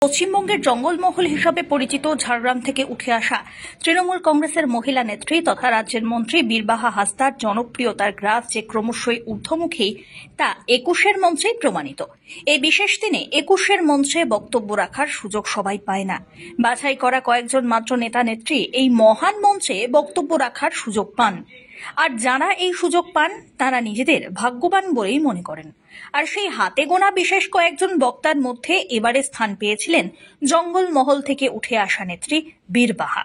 পশ্চিমবঙ্গের জঙ্গলমহল হিসাবে পরিচিত ঝাড়গ্রাম থেকে উঠে আসা তৃণমূল কংগ্রেসের মহিলা নেত্রী তথা রাজ্যের মন্ত্রী বীরবাহা হাসদার জনপ্রিয়তার গ্রাফ যে ক্রমশই ঊর্ধ্বমুখী তা ২১-এর মঞ্চেই প্রমাণিত। এই বিশেষ দিনে ২১-এর মঞ্চে বক্তব্য রাখার সুযোগ সবাই পায় না। বাছাই করা কয়েকজন মাত্র নেতা নেত্রী এই মহান মঞ্চে বক্তব্য রাখার সুযোগ পান। আর যারা এই সুযোগ পান তারা নিজেদের ভাগ্যবান বলেই মনে করেন। আর সেই হাতে গোনা বিশেষ কয়েকজন বক্তার মধ্যে এবারে স্থান পেয়েছিলেন জঙ্গলমহল থেকে উঠে আসা নেত্রী বীরবাহা,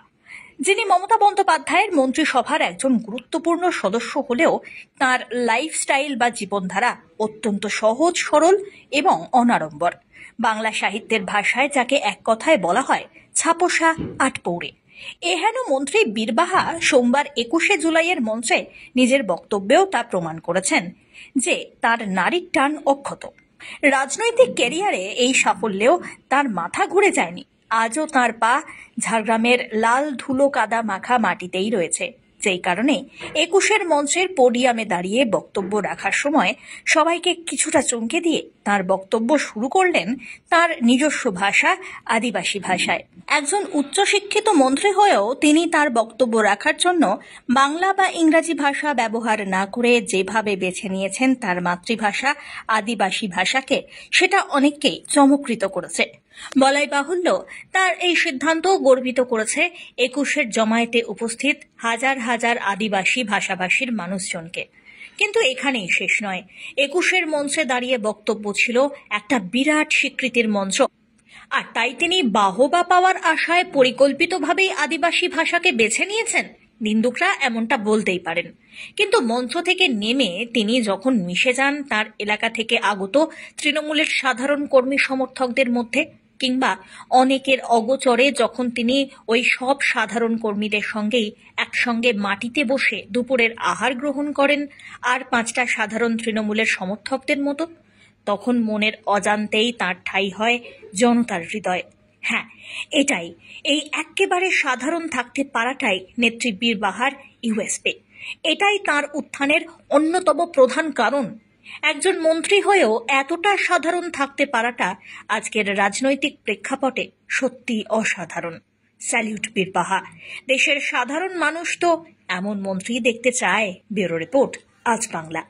যিনি মমতা বন্দ্যোপাধ্যায়ের মন্ত্রিসভার একজন গুরুত্বপূর্ণ সদস্য হলেও তাঁর লাইফস্টাইল বা জীবনধারা অত্যন্ত সহজ সরল এবং অনাড়ম্বর। বাংলা সাহিত্যের ভাষায় যাকে এক কথায় বলা হয় ছাপোষা আটপৌরে। এহেন মন্ত্রী বীরবাহা সোমবার ২১শে জুলাইয়ের মঞ্চে নিজের বক্তব্যেও তা প্রমাণ করেছেন যে তার নারীর টান অক্ষত। রাজনৈতিক ক্যারিয়ারে এই সাফল্যেও তার মাথা ঘুরে যায়নি। আজও তার পা ঝাড়গ্রামের লাল ধুলো কাদা মাখা মাটিতেই রয়েছে, যেই কারণে ২১-এর মঞ্চের পোডিয়ামে দাঁড়িয়ে বক্তব্য রাখার সময় সবাইকে কিছুটা চমকে দিয়ে তার বক্তব্য শুরু করলেন তার নিজস্ব ভাষা আদিবাসী ভাষায়। একজন উচ্চশিক্ষিত মন্ত্রী হয়েও তিনি তার বক্তব্য রাখার জন্য বাংলা বা ইংরাজি ভাষা ব্যবহার না করে যেভাবে বেছে নিয়েছেন তার মাতৃভাষা আদিবাসী ভাষাকে, সেটা অনেককেই চমকৃত করেছে। বলাই বাহুল্য, তার এই সিদ্ধান্ত গর্বিত করেছে ২১-এর জমায়েতে উপস্থিত হাজার হাজার আদিবাসী ভাষাভাষীর মানুষজনকে। কিন্তু এখানেই শেষ নয়। ২১-এর মঞ্চে দাঁড়িয়ে বক্তব্য ছিল একটা বিরাট স্বীকৃতির মঞ্চ। আর তাই তিনি বাহবা পাওয়ার আশায় পরিকল্পিতভাবেই আদিবাসী ভাষাকে বেছে নিয়েছেন, নিন্দুকরা এমনটা বলতেই পারেন। কিন্তু মঞ্চ থেকে নেমে তিনি যখন মিশে যান তার এলাকা থেকে আগত তৃণমূলের সাধারণ কর্মী সমর্থকদের মধ্যে, কিংবা অনেকের অগোচরে যখন তিনি ওই সব সাধারণ কর্মীদের সঙ্গেই একসঙ্গে মাটিতে বসে দুপুরের আহার গ্রহণ করেন আর ৫টা সাধারণ তৃণমূলের সমর্থকদের মতো, তখন মনের অজান্তেই তার ঠাঁই হয় জনতার হৃদয়ে। হ্যাঁ, এটাই, এই একেবারে সাধারণ থাকতে পারাটাই নেত্রী বীরবাহার ইউএসপি। এটাই তার উত্থানের অন্যতম প্রধান কারণ। একজন মন্ত্রী হয়েও এতটা সাধারণ থাকতে পারাটা আজকের রাজনৈতিক প্রেক্ষাপটে সত্যি অসাধারণ। স্যালিউট বীরবাহা। দেশের সাধারণ মানুষ তো এমন মন্ত্রী দেখতে চায়। ব্যুরো রিপোর্ট, আজ বাংলা।